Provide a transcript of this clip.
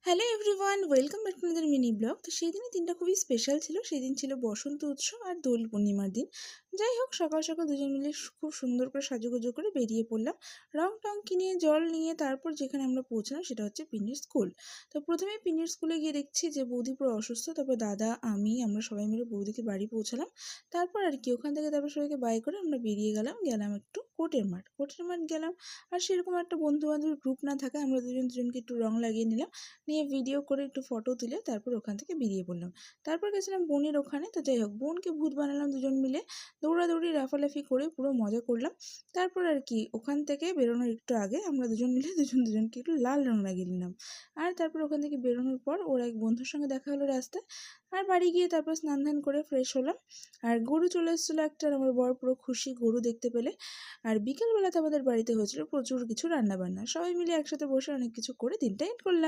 Hello everyone, welcome back to another mini blog. তো সেই দিনের দিনটা খুবই স্পেশাল ছিল। সেই দিন ছিল বসন্ত উৎসব আর দোল পূর্ণিমার দিন। যাই হোক, সকাল সকাল দুজন মিলে খুব সুন্দর করে সাজুগুজু করে বেরিয়ে পড়লাম। রং টং কিনে জল নিয়ে তারপর যেখানে আমরা পৌঁছলাম সেটা হচ্ছে পিনির স্কুল। তো প্রথমে পিনির স্কুলে গিয়ে দেখছি যে বৌদি পুরো অসুস্থ। তারপর দাদা আমরা সবাই মিলে বৌদিকে বাড়ি পৌঁছালাম। তারপর আর কি ওখান থেকে তারপর সবাইকে বাই করে আমরা বেরিয়ে গেলাম একটু কোটের মাঠ গেলাম। আর সেরকম একটা বন্ধু বান্ধবের গ্রুপ না থাকায় আমরা দুজনকে একটু রং লাগিয়ে নিলাম, নিয়ে ভিডিও করে একটু ফটো তুলে তারপর ওখান থেকে বেরিয়ে পড়লাম। তারপর গেছিলাম বোনের ওখানে। তো যাই হোক, বোনকে ভূত বানালাম দুজন মিলে, দৌড়াদৌড়ি লাফালাফি করে পুরো মজা করলাম। তারপর আর কি ওখান থেকে বেরোনোর একটু আগে আমরা দুজন মিলে দুজনকে একটু লাল রং লাগিয়ে নিলাম। আর তারপর ওখান থেকে বেরোনোর পর ওর এক বন্ধুর সঙ্গে দেখা হলো রাস্তায়। আর বাড়ি গিয়ে তারপর স্নান ধান করে ফ্রেশ হলাম। আর গরু চলে এসেছিলো একটা, আর আমার বর পুরো খুশি গরু দেখতে পেলে। আর বিকেলবেলাতে আমাদের বাড়িতে হয়েছিল প্রচুর কিছু রান্নাবান্না, সবাই মিলে একসাথে বসে অনেক কিছু করে দিনটা এন্ড করলাম।